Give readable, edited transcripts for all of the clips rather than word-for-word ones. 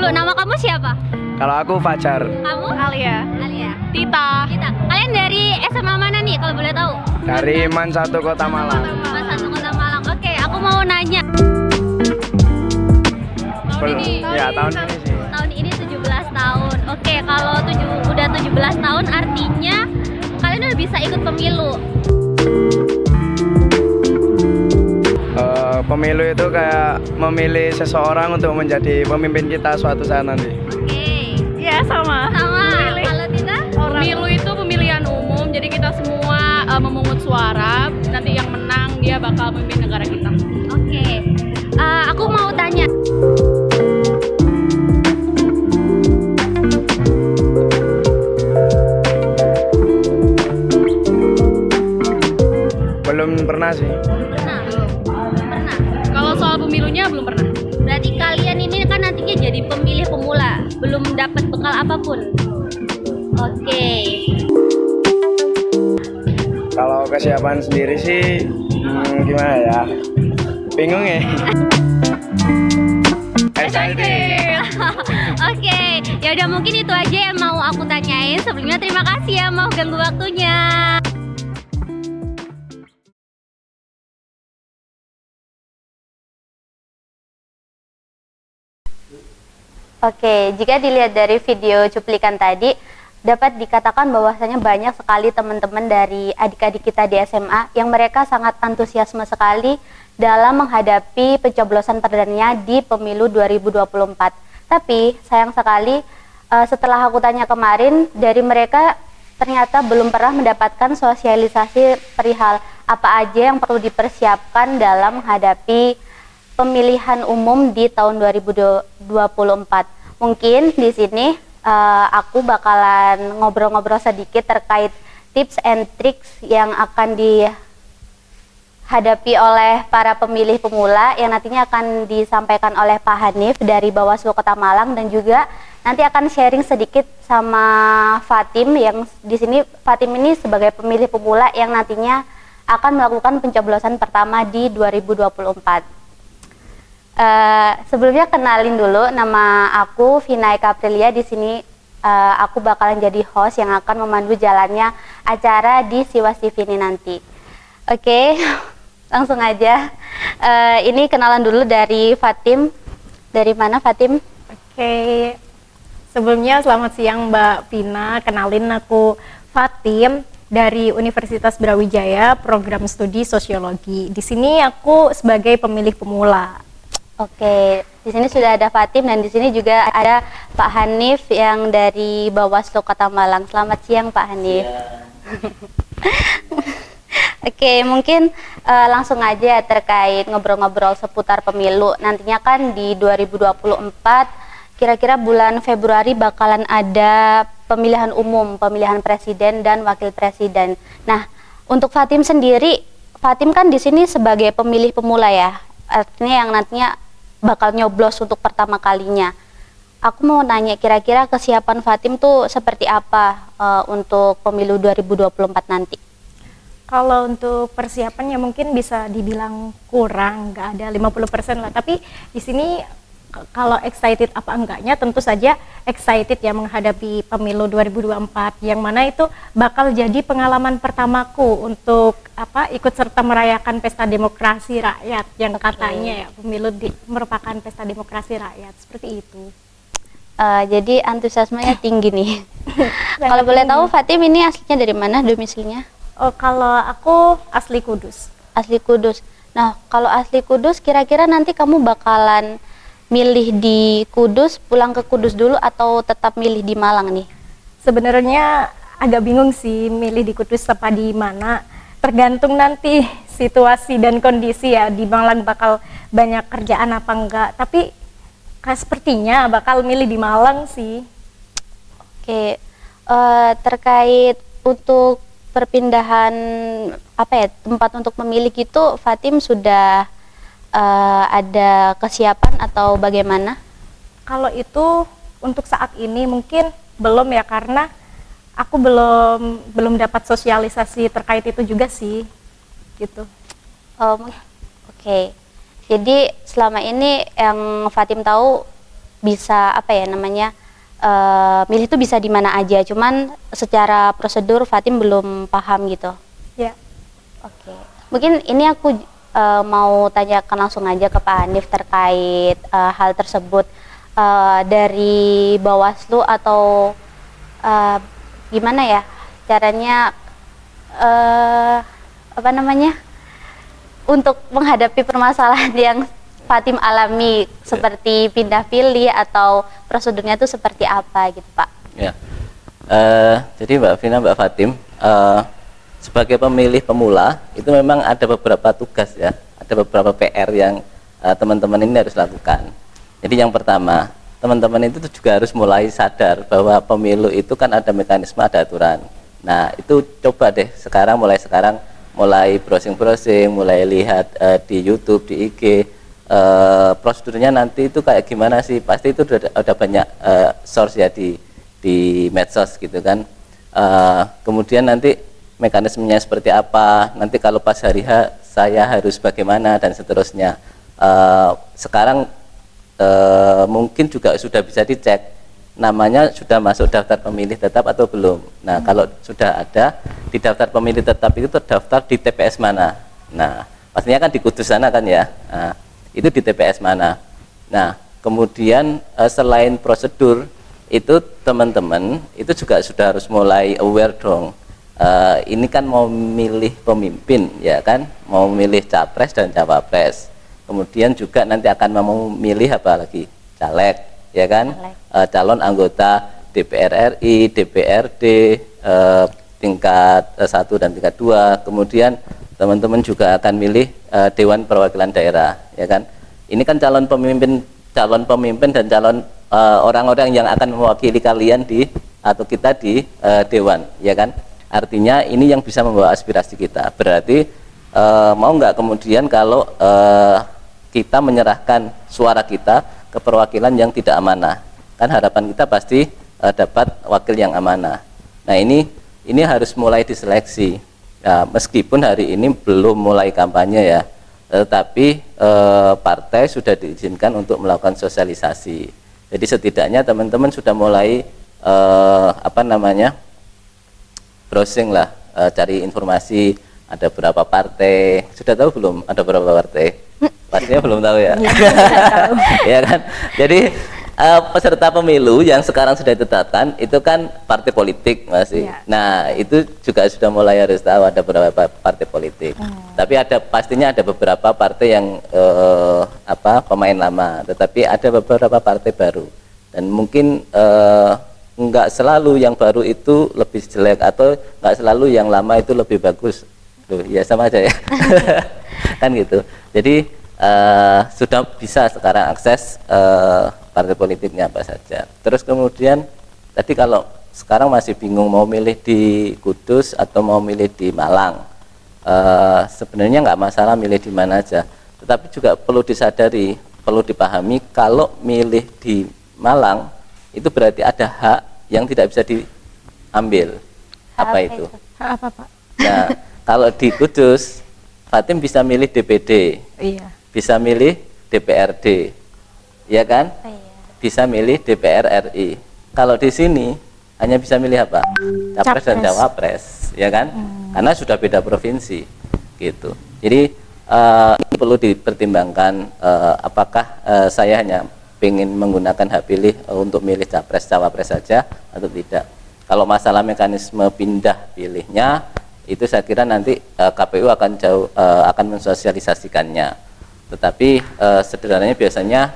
dulu, nama kamu siapa? Kalau aku Fajar. Kamu? Alia. Alia. Tita. Kita. Kalian dari SMA mana nih kalau boleh tahu? Dari Man 1 Kota Malang. Mas satu Kota Malang. Oke, aku mau nanya. Tahun ini. Tahun ini sih. Tahun ini 17 tahun. Oke, kalau udah 17 tahun artinya kalian udah bisa ikut pemilu. Pemilu itu kayak memilih seseorang untuk menjadi pemimpin kita suatu saat nanti. Oke. Ya sama. Sama. Kalau Tita? Pemilu itu pemilihan umum, jadi kita semua memungut suara. Nanti yang menang dia bakal memimpin negara kita. Oke. Aku mau tanya. Belum pernah sih. Pernah? Pernah. Kalau soal pemilunya belum pernah. Berarti kalian ini kan nantinya jadi pemilih pemula, belum dapat bekal apapun. Oke. Kalau kesiapan sendiri sih gimana ya? Bingung ya. Excited. Oke, ya udah mungkin itu aja yang mau aku tanyain. Sebelumnya terima kasih ya mau ganggu waktunya. Oke, jika dilihat dari video cuplikan tadi, dapat dikatakan bahwasanya banyak sekali teman-teman dari adik-adik kita di SMA yang mereka sangat antusiasme sekali dalam menghadapi pencoblosan perdana di pemilu 2024. Tapi sayang sekali setelah aku tanya kemarin, dari mereka ternyata belum pernah mendapatkan sosialisasi perihal apa aja yang perlu dipersiapkan dalam menghadapi pemilihan umum di tahun 2024. Mungkin di sini aku bakalan ngobrol-ngobrol sedikit terkait tips and tricks yang akan dihadapi oleh para pemilih pemula yang nantinya akan disampaikan oleh Pak Hanif dari Bawaslu Kota Malang, dan juga nanti akan sharing sedikit sama Fatim yang di sini Fatim ini sebagai pemilih pemula yang nantinya akan melakukan pencoblosan pertama di 2024. Sebelumnya kenalin dulu, nama aku Vinay Kaprilia. Di sini aku bakalan jadi host yang akan memandu jalannya acara di Siwas TV ini nanti. Oke, langsung aja. Ini kenalan dulu dari Fatim. Dari mana Fatim? Oke, sebelumnya selamat siang Mbak Vina. Kenalin aku Fatim dari Universitas Brawijaya, program studi sosiologi. Di sini aku sebagai pemilih pemula. Oke, di sini sudah ada Fatim dan di sini juga ada Pak Hanif yang dari Bawaslu Kota Malang. Selamat siang Pak Hanif. Oke, mungkin langsung aja terkait ngobrol-ngobrol seputar pemilu. Nantinya kan di 2024, kira-kira bulan Februari bakalan ada pemilihan umum, pemilihan presiden dan wakil presiden. Nah, untuk Fatim sendiri, Fatim kan di sini sebagai pemilih pemula ya, artinya yang nantinya bakal nyoblos untuk pertama kalinya. Aku mau nanya, kira-kira kesiapan Fatim tuh seperti apa untuk pemilu 2024 nanti? Kalau untuk persiapannya mungkin bisa dibilang kurang, nggak ada 50% lah. Tapi di sini kalau excited apa enggaknya, tentu saja excited ya menghadapi pemilu 2024, yang mana itu bakal jadi pengalaman pertamaku untuk ikut serta merayakan pesta demokrasi rakyat yang katanya ya pemilu merupakan pesta demokrasi rakyat, seperti itu. Jadi antusiasmenya tinggi nih. Kalau boleh tahu Fatim ini aslinya dari mana, domisilinya? Oh, kalau aku asli Kudus. Asli Kudus. Nah, kalau asli Kudus, kira-kira nanti kamu bakalan milih di Kudus, pulang ke Kudus dulu atau tetap milih di Malang nih? Sebenarnya agak bingung sih milih di Kudus apa di mana. Tergantung nanti situasi dan kondisi ya, di Malang bakal banyak kerjaan apa enggak. Tapi sepertinya bakal milih di Malang sih. Oke, terkait untuk perpindahan tempat untuk memilih itu, Fatim sudah ada kesiapan atau bagaimana? Kalau itu untuk saat ini mungkin belum ya, karena aku belum dapat sosialisasi terkait itu juga sih, gitu. Oke. Jadi selama ini yang Fatim tahu bisa apa ya namanya, milih itu bisa di mana aja. Cuman secara prosedur Fatim belum paham gitu. Ya. Oke. Mungkin ini aku mau tanyakan langsung aja ke Pak Hanif terkait hal tersebut. Dari Bawaslu atau gimana ya caranya apa namanya untuk menghadapi permasalahan yang Fatim alami seperti pindah pilih atau prosedurnya itu seperti apa gitu Pak? Ya, jadi Mbak Vina, Mbak Fatim, sebagai pemilih pemula itu memang ada beberapa tugas ya, ada beberapa PR yang teman-teman ini harus lakukan. Jadi yang pertama, teman-teman itu juga harus mulai sadar bahwa pemilu itu kan ada mekanisme, ada aturan. Nah itu coba deh mulai sekarang mulai browsing-browsing, mulai lihat di YouTube, di IG, prosedurnya nanti itu kayak gimana sih? Pasti itu udah banyak source ya di medsos gitu kan. Kemudian nanti mekanismenya seperti apa? Nanti kalau pas hari H saya harus bagaimana dan seterusnya. Sekarang mungkin juga sudah bisa dicek namanya sudah masuk daftar pemilih tetap atau belum. Nah kalau sudah ada di daftar pemilih tetap itu terdaftar di TPS mana. Nah pastinya kan di Kudus sana kan ya. Nah, itu di TPS mana. Nah kemudian selain prosedur itu teman-teman itu juga sudah harus mulai aware dong. Ini kan mau milih pemimpin ya kan, mau milih capres dan cawapres. Kemudian juga nanti akan memilih apa lagi, caleg ya kan, calon anggota DPR RI, DPRD tingkat 1 dan tingkat 2. Kemudian teman-teman juga akan milih Dewan Perwakilan Daerah ya kan. Ini kan calon pemimpin dan calon orang-orang yang akan mewakili kalian atau kita di Dewan ya kan. Artinya ini yang bisa membawa aspirasi kita. Berarti mau nggak kemudian kalau kita menyerahkan suara kita ke perwakilan yang tidak amanah, kan harapan kita pasti dapat wakil yang amanah. Nah ini harus mulai diseleksi. Nah, meskipun hari ini belum mulai kampanye ya, tetapi partai sudah diizinkan untuk melakukan sosialisasi. Jadi setidaknya teman-teman sudah mulai browsing lah, cari informasi ada berapa partai. Sudah tahu belum ada berapa partai? Pastinya belum tahu ya. Ya kan. Jadi peserta pemilu yang sekarang sudah ditetapkan itu kan partai politik masih. Ya. Nah itu juga sudah mulai harus tahu ada beberapa partai politik. Tapi pastinya ada beberapa partai yang pemain lama. Tetapi ada beberapa partai baru. Dan mungkin nggak selalu yang baru itu lebih jelek atau nggak selalu yang lama itu lebih bagus. Loh, ya sama aja ya. Kan gitu. Jadi sudah bisa sekarang akses partai politiknya apa saja. Terus kemudian tadi kalau sekarang masih bingung mau milih di Kudus atau mau milih di Malang, sebenarnya nggak masalah milih di mana aja. Tetapi juga perlu disadari, perlu dipahami kalau milih di Malang itu berarti ada hak yang tidak bisa diambil. Apa itu? Hak apa Pak? Nah kalau di Kudus Fatim bisa milih DPD. Iya. Bisa milih DPRD, ya kan? Oh, iya. Bisa milih DPR RI. Kalau di sini hanya bisa milih apa? Capres dan cawapres, ya kan? Karena sudah beda provinsi, gitu. Jadi ini perlu dipertimbangkan apakah saya hanya ingin menggunakan hak pilih untuk milih capres cawapres saja atau tidak. Kalau masalah mekanisme pindah pilihnya itu saya kira nanti KPU akan mensosialisasikannya. Tetapi sederhananya biasanya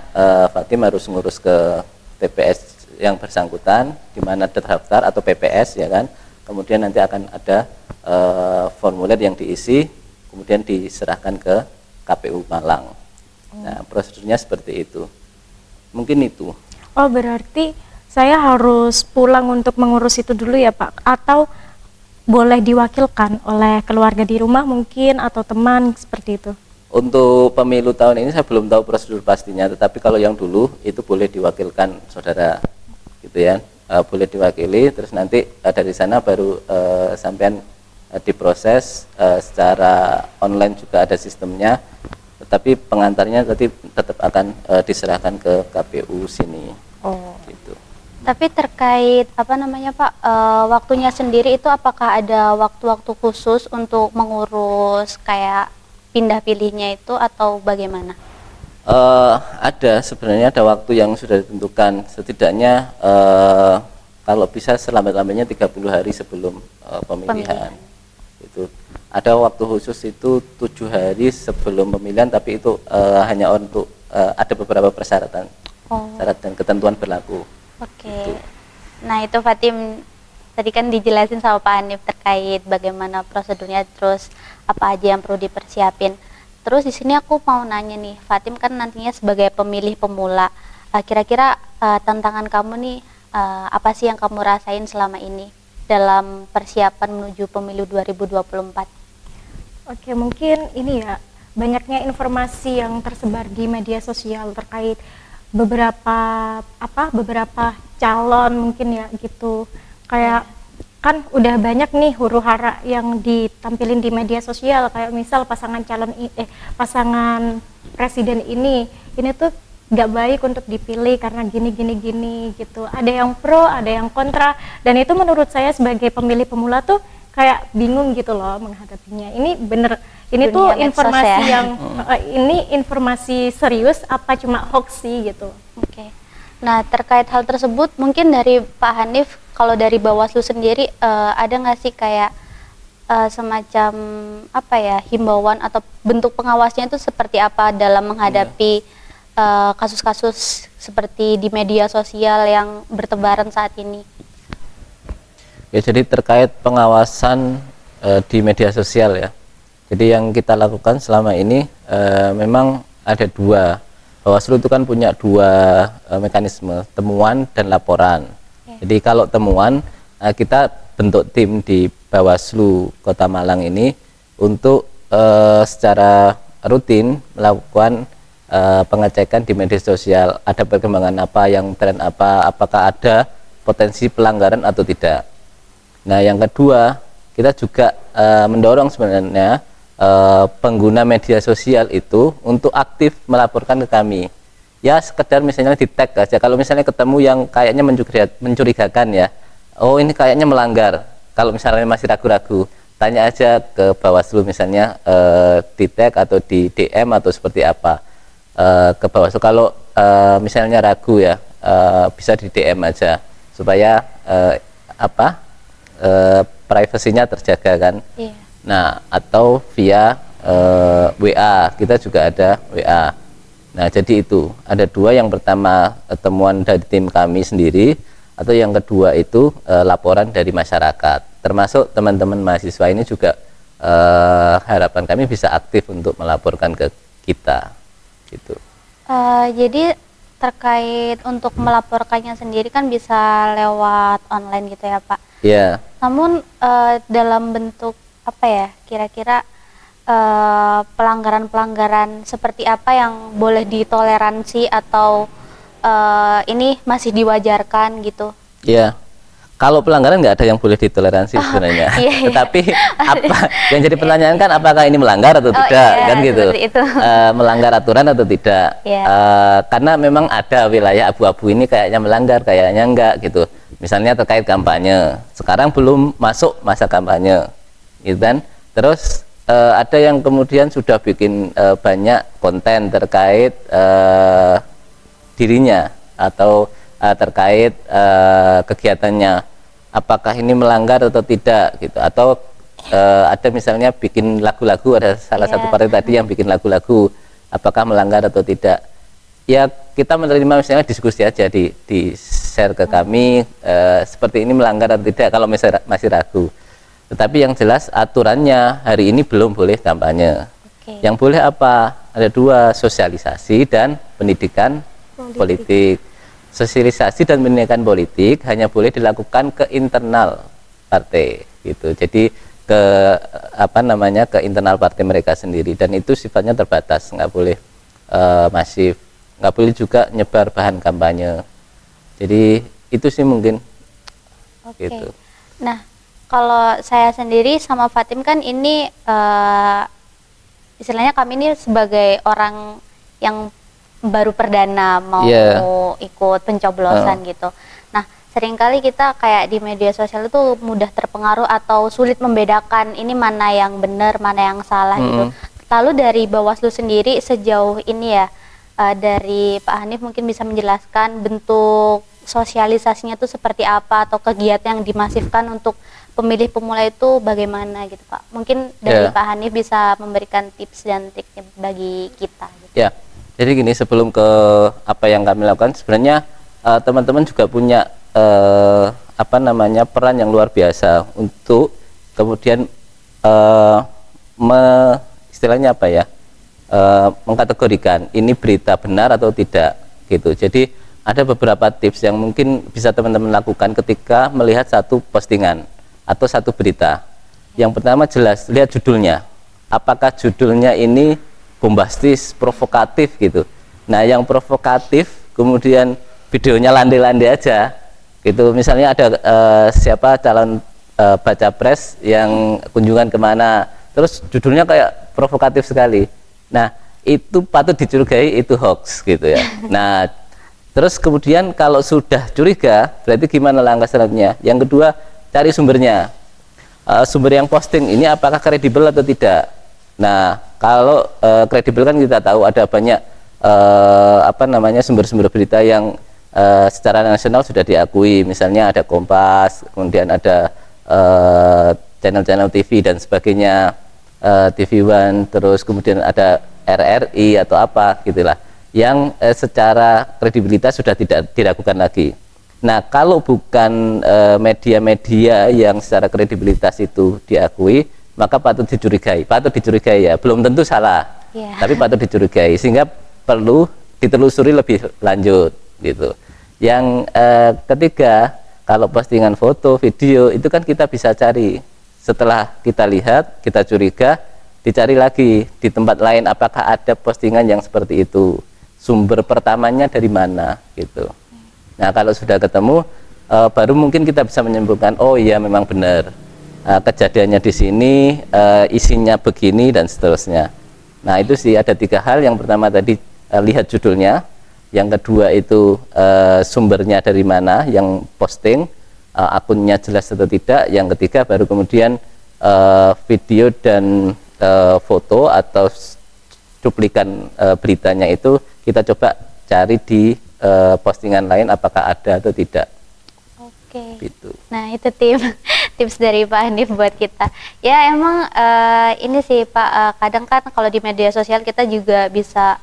Fatim harus ngurus ke TPS yang bersangkutan di mana terdaftar atau PPS ya kan. Kemudian nanti akan ada formulir yang diisi kemudian diserahkan ke KPU Malang. Nah, prosedurnya seperti itu. Mungkin itu. Oh, berarti saya harus pulang untuk mengurus itu dulu ya, Pak? Atau boleh diwakilkan oleh keluarga di rumah mungkin atau teman seperti itu? Untuk pemilu tahun ini saya belum tahu prosedur pastinya, tetapi kalau yang dulu itu boleh diwakilkan saudara, gitu ya, boleh diwakili, terus nanti dari sana baru sampean diproses secara online juga ada sistemnya, Tetapi pengantarnya tadi tetap akan diserahkan ke KPU sini. Oh. Gitu. Tapi terkait apa namanya Pak, waktunya sendiri itu apakah ada waktu-waktu khusus untuk mengurus kayak pindah pilihnya itu atau bagaimana? Ada, sebenarnya ada waktu yang sudah ditentukan, setidaknya kalau bisa selambat-lambatnya 30 hari sebelum pemilihan. Itu ada waktu khusus itu 7 hari sebelum pemilihan, tapi itu hanya untuk ada beberapa persyaratan, syarat dan ketentuan berlaku. Oke. Gitu. Nah itu Fatim tadi kan dijelasin sama Pak Hanif terkait bagaimana prosedurnya, terus apa aja yang perlu dipersiapin. Terus di sini aku mau nanya nih, Fatim kan nantinya sebagai pemilih pemula, kira-kira tantangan kamu nih apa sih yang kamu rasain selama ini dalam persiapan menuju pemilu 2024? Oke, mungkin ini ya, banyaknya informasi yang tersebar di media sosial terkait beberapa calon mungkin ya gitu. Kayak kan udah banyak nih huru-hara yang ditampilin di media sosial, kayak misal pasangan pasangan presiden ini tuh nggak baik untuk dipilih karena gini gitu. Ada yang pro, ada yang kontra, dan itu menurut saya sebagai pemilih pemula tuh kayak bingung gitu loh menghadapinya. Ini bener, ini Dunia tuh medsos informasi ya. yang ini informasi serius apa cuma hoax sih gitu. Oke. Nah terkait hal tersebut mungkin dari Pak Hanif, kalau dari Bawaslu sendiri ada nggak sih kayak semacam apa ya, himbauan atau bentuk pengawasnya itu seperti apa dalam menghadapi kasus-kasus seperti di media sosial yang bertebaran saat ini? Ya, jadi terkait pengawasan di media sosial ya. Jadi yang kita lakukan selama ini memang ada dua. Bawaslu itu kan punya dua mekanisme, temuan dan laporan. Jadi kalau temuan, kita bentuk tim di Bawaslu Kota Malang ini untuk secara rutin melakukan pengecekan di media sosial, ada perkembangan apa, yang tren apa, apakah ada potensi pelanggaran atau tidak. Nah yang kedua, kita juga mendorong sebenarnya pengguna media sosial itu untuk aktif melaporkan ke kami. Ya sekedar misalnya di tag aja, kalau misalnya ketemu yang kayaknya mencurigakan ya, oh ini kayaknya melanggar, kalau misalnya masih ragu-ragu, tanya aja ke Bawaslu misalnya di tag atau di DM atau seperti apa ke Bawaslu. Kalau misalnya ragu ya, bisa di DM aja supaya privasinya terjaga kan. Iya. Nah atau via WA, kita juga ada WA. Nah jadi itu ada dua, yang pertama temuan dari tim kami sendiri, atau yang kedua itu laporan dari masyarakat, termasuk teman-teman mahasiswa ini juga harapan kami bisa aktif untuk melaporkan ke kita gitu. Jadi terkait untuk melaporkannya sendiri kan bisa lewat online gitu ya Pak? Iya. Namun dalam bentuk apa ya, kira-kira pelanggaran-pelanggaran seperti apa yang boleh ditoleransi atau ini masih diwajarkan gitu? Iya. Kalau pelanggaran nggak ada yang boleh ditoleransi sebenarnya. Iya. Tetapi apa yang jadi pertanyaan kan, apakah ini melanggar atau tidak, iya, kan gitu? itu. Melanggar aturan atau tidak? Iya. Karena memang ada wilayah abu-abu ini kayaknya melanggar, kayaknya enggak gitu. Misalnya terkait kampanye, sekarang belum masuk masa kampanye, gitu kan? Terus ada yang kemudian sudah bikin banyak konten terkait dirinya atau terkait kegiatannya, apakah ini melanggar atau tidak gitu. Atau ada misalnya bikin lagu-lagu, ada salah satu partai tadi yang bikin lagu-lagu, apakah melanggar atau tidak. Ya kita menerima misalnya diskusi aja, di share ke kami seperti ini melanggar atau tidak kalau misalnya masih ragu. Tetapi yang jelas aturannya hari ini belum boleh kampanye. Yang boleh apa? Ada dua, sosialisasi dan pendidikan politik. Sosialisasi dan pendidikan politik hanya boleh dilakukan ke internal partai gitu. Jadi ke ke internal partai mereka sendiri, dan itu sifatnya terbatas, nggak boleh masif, nggak boleh juga nyebar bahan kampanye. Jadi itu sih mungkin. Gitu. Nah kalau saya sendiri sama Fatim kan ini istilahnya kami ini sebagai orang yang baru perdana mau ikut pencoblosan gitu. Nah, seringkali kita kayak di media sosial itu mudah terpengaruh atau sulit membedakan ini mana yang benar, mana yang salah gitu. Lalu dari Bawaslu sendiri sejauh ini ya, dari Pak Hanif mungkin bisa menjelaskan bentuk sosialisasinya itu seperti apa atau kegiatan yang dimasifkan untuk pemilih pemula itu bagaimana gitu Pak. Mungkin dari Pak Hanif bisa memberikan tips dan triknya bagi kita gitu. Ya, jadi gini, sebelum ke apa yang kami lakukan, sebenarnya teman-teman juga punya peran yang luar biasa untuk kemudian istilahnya apa ya, mengkategorikan ini berita benar atau tidak gitu. Jadi ada beberapa tips yang mungkin bisa teman-teman lakukan ketika melihat satu postingan atau satu berita. Yang pertama, jelas lihat judulnya. Apakah judulnya ini bombastis, provokatif gitu. Nah, yang provokatif kemudian videonya landai-landai aja gitu. Misalnya ada siapa calon baca pres yang kunjungan kemana, terus judulnya kayak provokatif sekali. Nah, itu patut dicurigai itu hoax gitu ya. Nah, terus kemudian kalau sudah curiga, berarti gimana langkah selanjutnya? Yang kedua, cari sumbernya. Sumber yang posting ini apakah kredibel atau tidak? Nah, kalau kredibel kan kita tahu ada banyak sumber-sumber berita yang secara nasional sudah diakui. Misalnya ada Kompas, kemudian ada channel-channel TV dan sebagainya, TV One, terus kemudian ada RRI atau apa gitulah, yang secara kredibilitas sudah tidak diragukan lagi. Nah, kalau bukan media-media yang secara kredibilitas itu diakui, maka patut dicurigai ya, belum tentu salah, tapi patut dicurigai, sehingga perlu ditelusuri lebih lanjut gitu. Yang ketiga, kalau postingan foto, video itu kan kita bisa cari, setelah kita lihat, kita curiga, dicari lagi di tempat lain apakah ada postingan yang seperti itu, sumber pertamanya dari mana gitu. Nah, kalau sudah ketemu, baru mungkin kita bisa menyimpulkan, oh iya memang benar, kejadiannya di sini, isinya begini dan seterusnya. Nah, itu sih ada 3 hal. Yang pertama tadi lihat judulnya, yang kedua itu sumbernya dari mana yang posting, akunnya jelas atau tidak, yang ketiga baru kemudian video dan foto atau cuplikan beritanya itu kita coba cari di postingan lain apakah ada atau tidak. Oke. Gitu. Nah, itu tips dari Pak Hanif buat kita. Ya emang ini sih Pak, kadang kan kalau di media sosial kita juga bisa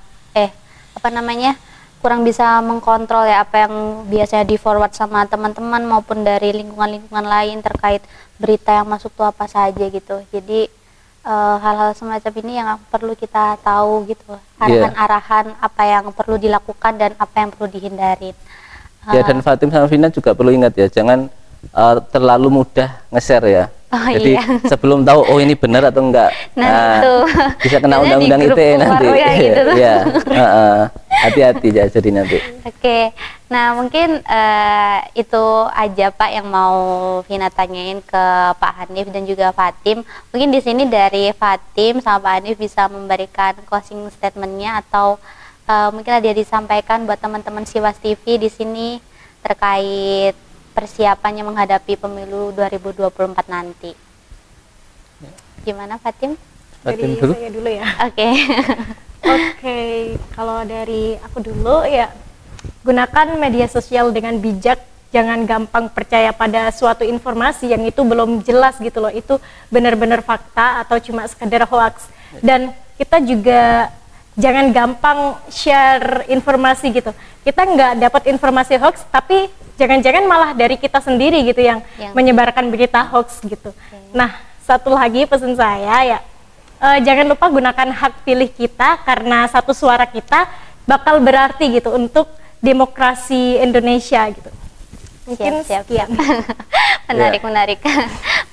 kurang bisa mengkontrol ya apa yang biasanya di forward sama teman-teman maupun dari lingkungan-lingkungan lain terkait berita yang masuk tuh apa saja gitu. Jadi hal-hal semacam ini yang perlu kita tahu gitu, arahan-arahan apa yang perlu dilakukan dan apa yang perlu dihindarin. Ya, dan Fatim sama Vina juga perlu ingat ya, jangan terlalu mudah nge-share ya. Jadi sebelum tahu oh ini benar atau enggak, bisa kena undang-undang ITE nanti. Gitu ya, hati-hati ya jadi nanti. Oke, nah mungkin itu aja Pak yang mau Vina tanyain ke Pak Hanif dan juga Fatim. Mungkin di sini dari Fatim sama Pak Hanif bisa memberikan closing statementnya atau mungkin ada disampaikan buat teman-teman Siwas TV di sini terkait persiapannya menghadapi pemilu 2024 nanti. Gimana Fatim? Dari saya dulu ya. Oke. Oke, kalau dari aku dulu ya, gunakan media sosial dengan bijak, jangan gampang percaya pada suatu informasi yang itu belum jelas gitu loh, itu benar-benar fakta atau cuma sekedar hoax. Dan kita juga jangan gampang share informasi gitu. Kita nggak dapat informasi hoax, tapi jangan-jangan malah dari kita sendiri gitu yang menyebarkan berita hoax gitu. Nah, satu lagi pesan saya ya, jangan lupa gunakan hak pilih kita karena satu suara kita bakal berarti gitu untuk demokrasi Indonesia gitu. Mungkin siap. sekian. Menarik.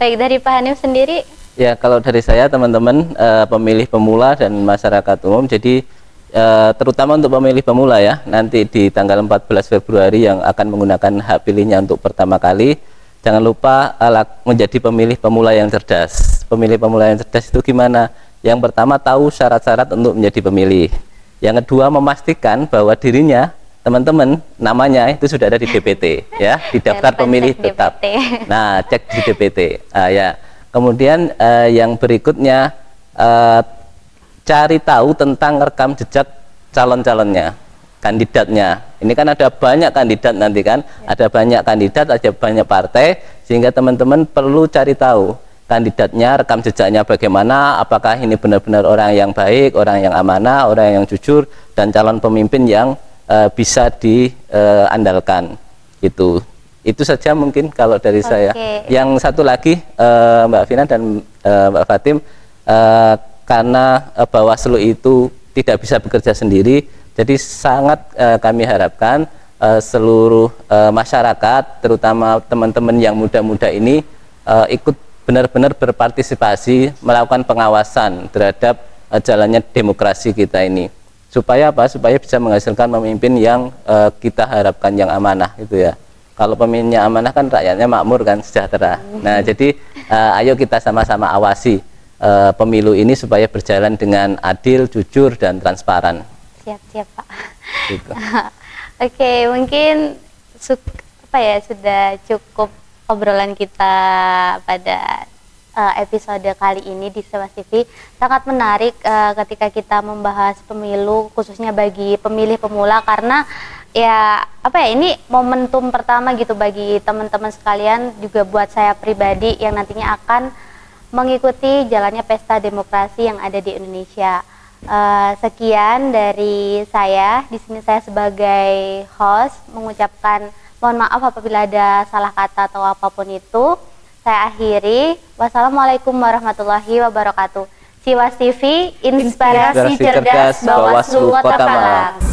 Baik, dari Pak Hanif sendiri. Ya, kalau dari saya teman-teman pemilih pemula dan masyarakat umum, jadi terutama untuk pemilih pemula ya, nanti di tanggal 14 Februari yang akan menggunakan hak pilihnya untuk pertama kali, jangan lupa menjadi pemilih pemula yang cerdas. Pemilih pemula yang cerdas itu gimana? Yang pertama, tahu syarat-syarat untuk menjadi pemilih. Yang kedua, memastikan bahwa dirinya, teman-teman, namanya itu sudah ada di DPT, ya, di daftar Jangan pemilih cek tetap. DPT. Nah, cek di DPT. Ya. Kemudian yang berikutnya, cari tahu tentang rekam jejak calon-calonnya, kandidatnya. Ini kan ada banyak kandidat nanti kan, ada banyak kandidat, ada banyak partai, sehingga teman-teman perlu cari tahu kandidatnya, rekam jejaknya bagaimana, apakah ini benar-benar orang yang baik, orang yang amanah, orang yang jujur, dan calon pemimpin yang bisa diandalkan. Itu saja mungkin kalau dari saya. Yang satu lagi, Mbak Vina dan Mbak Fatim, karena Bawaslu itu tidak bisa bekerja sendiri, jadi sangat kami harapkan seluruh masyarakat, terutama teman-teman yang muda-muda ini ikut benar-benar berpartisipasi, melakukan pengawasan terhadap jalannya demokrasi kita ini. Supaya apa? Supaya bisa menghasilkan pemimpin yang kita harapkan, yang amanah gitu ya. Kalau pemimpinnya amanah kan rakyatnya makmur kan, sejahtera. Nah, jadi ayo kita sama-sama awasi pemilu ini supaya berjalan dengan adil, jujur, dan transparan. Siap Pak. Gitu. Oke, mungkin sudah cukup obrolan kita pada episode kali ini di Sewas TV. Sangat menarik ketika kita membahas pemilu, khususnya bagi pemilih pemula, karena ini momentum pertama gitu bagi teman-teman sekalian, juga buat saya pribadi yang nantinya akan mengikuti jalannya pesta demokrasi yang ada di Indonesia. Sekian dari saya. Di sini saya sebagai host mengucapkan mohon maaf apabila ada salah kata atau apapun itu. Saya akhiri. Wassalamualaikum warahmatullahi wabarakatuh. Sewas TV, inspirasi cerdas Bawaslu Kota Malang.